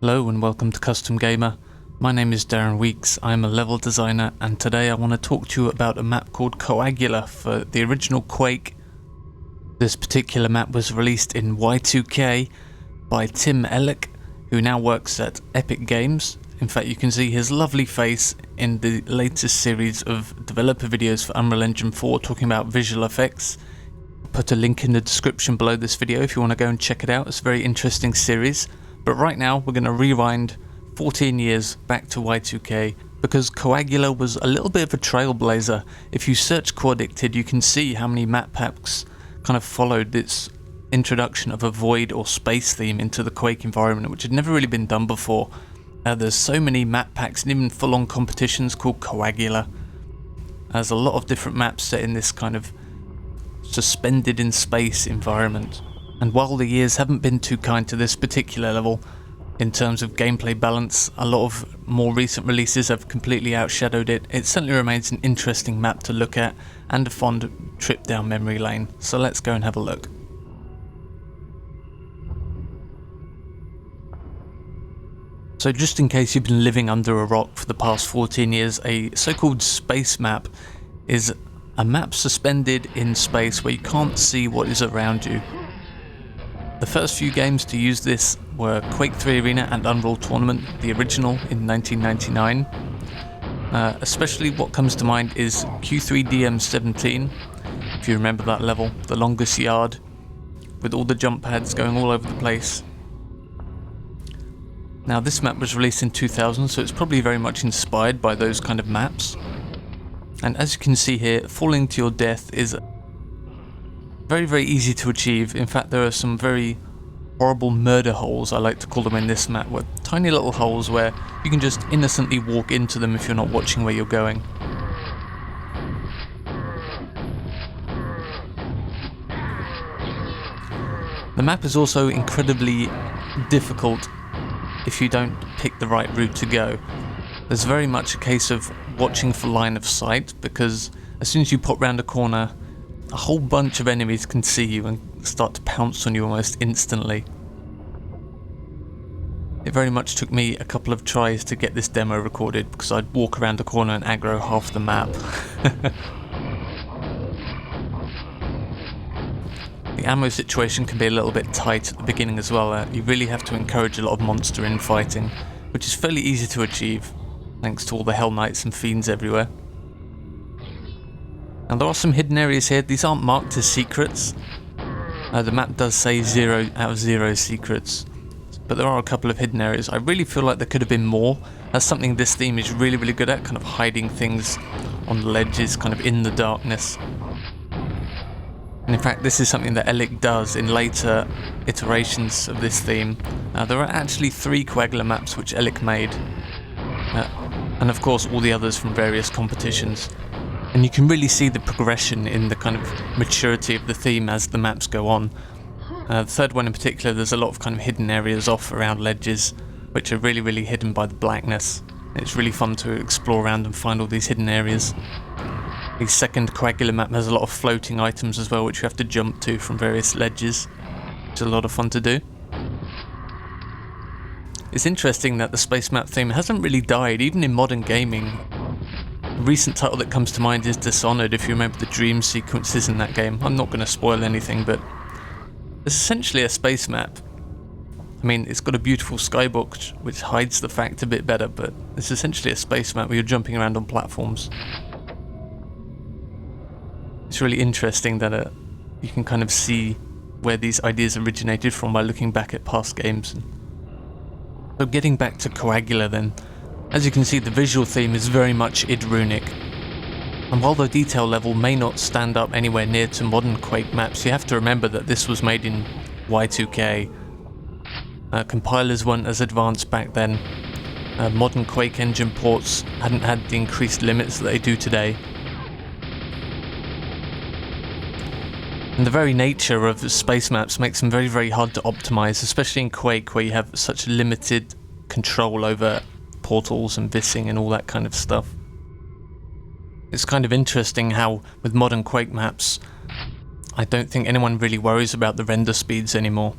Hello and welcome to Custom Gamer. My name is Darren Weeks, I'm a level designer, and today I want to talk to you about a map called Coagula for the original Quake. This particular map was released in Y2K by Elek, who now works at Epic Games. In fact, you can see his lovely face in the latest series of developer videos for Unreal Engine 4 talking about visual effects. I'll put a link in the description below this video if you want to go and check it out. It's a very interesting series. But right now we're going to rewind 14 years back to Y2K because Coagula was a little bit of a trailblazer. If you search Coaddicted, you can see how many map packs kind of followed this introduction of a void or space theme into the Quake environment, which had never really been done before. There's so many map packs and even full-on competitions called Coagula. There's a lot of different maps set in this kind of suspended in space environment. And while the years haven't been too kind to this particular level in terms of gameplay balance, a lot of more recent releases have completely outshadowed it. It certainly remains an interesting map to look at and a fond trip down memory lane. So let's go and have a look. So just in case you've been living under a rock for the past 14 years, a so-called space map is a map suspended in space where you can't see what is around you. The first few games to use this were Quake 3 Arena and Unreal Tournament, the original in 1999. Especially what comes to mind is Q3DM17, if you remember that level, the longest yard, with all the jump pads going all over the place. Now this map was released in 2000, so it's probably very much inspired by those kind of maps. And as you can see here, falling to your death is very easy to achieve. In fact, there are some very horrible murder holes, I like to call them, in this map, where tiny little holes where you can just innocently walk into them if you're not watching where you're going. The map is also incredibly difficult if you don't pick the right route to go. There's very much a case of watching for line of sight, because as soon as you pop round a corner, a whole bunch of enemies can see you and start to pounce on you almost instantly. It very much took me a couple of tries to get this demo recorded because I'd walk around the corner and aggro half the map. The ammo situation can be a little bit tight at the beginning as well. You really have to encourage a lot of monster infighting, which is fairly easy to achieve thanks to all the Hell Knights and Fiends everywhere. Now there are some hidden areas here. These aren't marked as secrets. The map does say 0 out of 0 secrets, but there are a couple of hidden areas. I really feel like there could have been more. That's something this theme is really good at, kind of hiding things on the ledges, kind of in the darkness. And in fact, this is something that Elek does in later iterations of this theme. There are actually 3 Coagula maps which Elek made, and of course all the others from various competitions. And you can really see the progression in the kind of maturity of the theme as the maps go on. The third one in particular, there's a lot of kind of hidden areas off around ledges, which are really hidden by the blackness. It's really fun to explore around and find all these hidden areas. The second Coagula map has a lot of floating items as well, which you have to jump to from various ledges, which is a lot of fun to do. It's interesting that the space map theme hasn't really died, even in modern gaming. A recent title that comes to mind is Dishonored, if you remember the dream sequences in that game. I'm not going to spoil anything, but it's essentially a space map. I mean, it's got a beautiful skybox which hides the fact a bit better, but it's essentially a space map where you're jumping around on platforms. It's really interesting that you can kind of see where these ideas originated from by looking back at past games. So getting back to Coagula then, as you can see, the visual theme is very much id Runic. And while the detail level may not stand up anywhere near to modern Quake maps, you have to remember that this was made in Y2K. Compilers weren't as advanced back then. Modern Quake engine ports hadn't had the increased limits that they do today. And the very nature of space maps makes them very hard to optimize, especially in Quake, where you have such limited control over portals and vissing and all that kind of stuff. It's kind of interesting how with modern Quake maps I don't think anyone really worries about the render speeds anymore.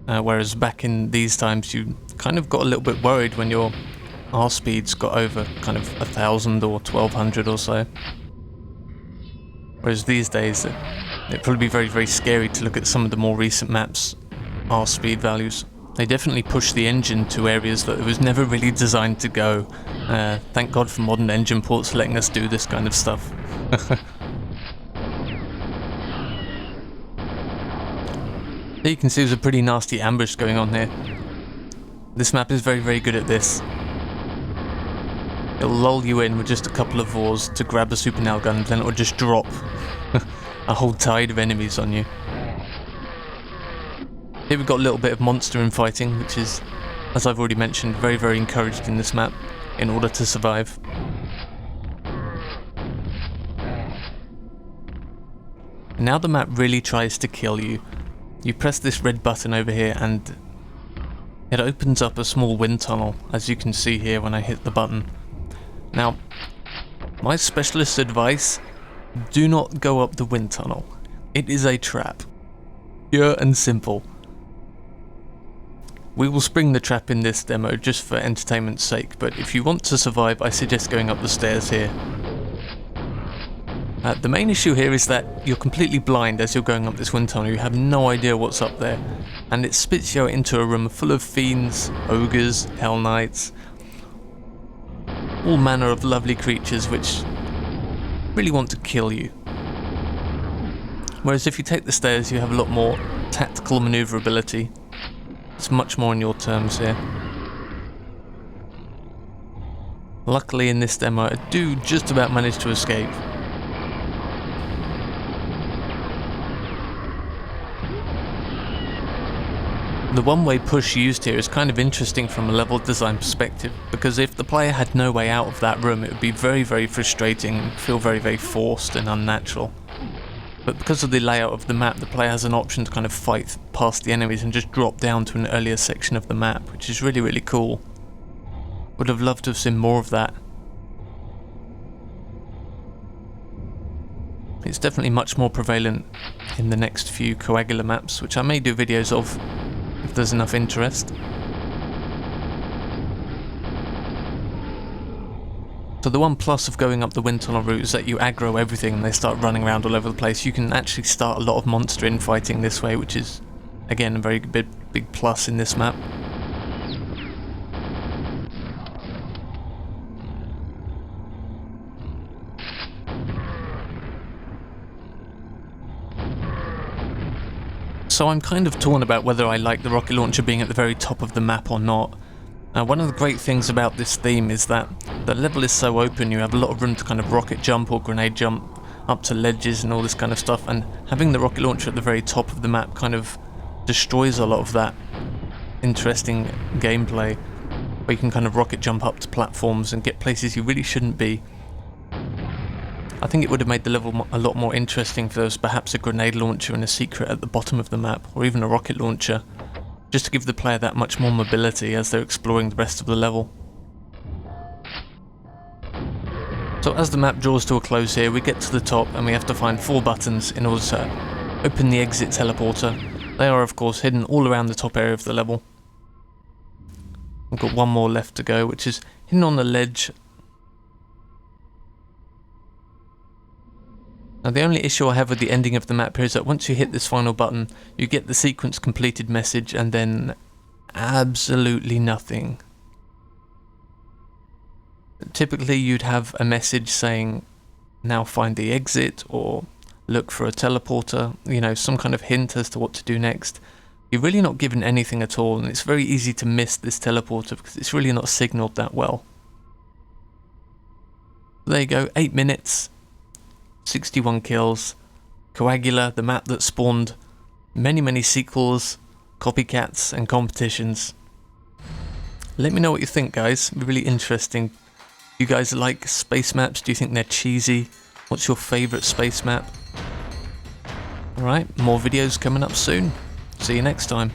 Whereas back in these times you kind of got a little bit worried when your R speeds got over kind of 1,000 or 1,200 or so. Whereas these days, it'd probably be very, very scary to look at some of the more recent maps' R speed values. They definitely push the engine to areas that it was never really designed to go. Thank God for modern engine ports letting us do this kind of stuff. There you can see there's a pretty nasty ambush going on here. This map is very, very good at this. It'll lull you in with just a couple of wars to grab a super nail gun, and then it'll just drop a whole tide of enemies on you. Here we've got a little bit of monster infighting, which is, as I've already mentioned, very, very encouraged in this map in order to survive. Now the map really tries to kill you. You press this red button over here and it opens up a small wind tunnel, as you can see here when I hit the button. Now, my specialist advice, do not go up the wind tunnel. It is a trap. Pure and simple. We will spring the trap in this demo just for entertainment's sake, but if you want to survive, I suggest going up the stairs here. The main issue here is that you're completely blind as you're going up this wind tunnel. You have no idea what's up there, and it spits you out into a room full of fiends, ogres, hell knights, all manner of lovely creatures which really want to kill you. Whereas if you take the stairs, you have a lot more tactical maneuverability. It's much more in your terms here. Luckily in this demo, I do just about manage to escape. The one-way push used here is kind of interesting from a level design perspective, because if the player had no way out of that room, it would be very, very frustrating, feel very, very forced and unnatural. But because of the layout of the map, the player has an option to kind of fight past the enemies and just drop down to an earlier section of the map, which is really, really cool. Would have loved to have seen more of that. It's definitely much more prevalent in the next few Coagula maps, which I may do videos of if there's enough interest. So the one plus of going up the wind tunnel route is that you aggro everything and they start running around all over the place. You can actually start a lot of monster infighting this way, which is again a very big plus in this map. So I'm kind of torn about whether I like the rocket launcher being at the very top of the map or not. One of the great things about this theme is that the level is so open, you have a lot of room to kind of rocket jump or grenade jump up to ledges and all this kind of stuff, and having the rocket launcher at the very top of the map kind of destroys a lot of that interesting gameplay, where you can kind of rocket jump up to platforms and get places you really shouldn't be. I think it would have made the level a lot more interesting if there was perhaps a grenade launcher and a secret at the bottom of the map, or even a rocket launcher, just to give the player that much more mobility as they're exploring the rest of the level. So as the map draws to a close here, we get to the top and we have to find 4 buttons in order to open the exit teleporter. They are of course hidden all around the top area of the level. We've got one more left to go, which is hidden on the ledge. Now the only issue I have with the ending of the map here is that once you hit this final button, you get the sequence completed message and then absolutely nothing. Typically you'd have a message saying, now find the exit, or look for a teleporter, you know, some kind of hint as to what to do next. You're really not given anything at all, and it's very easy to miss this teleporter because it's really not signalled that well. There you go, 8 minutes. 61 kills, Coagula, the map that spawned many sequels, copycats and competitions. Let me know what you think, guys. It'd be really interesting. Do you guys like space maps? Do you think they're cheesy? What's your favourite space map? Alright, more videos coming up soon. See you next time.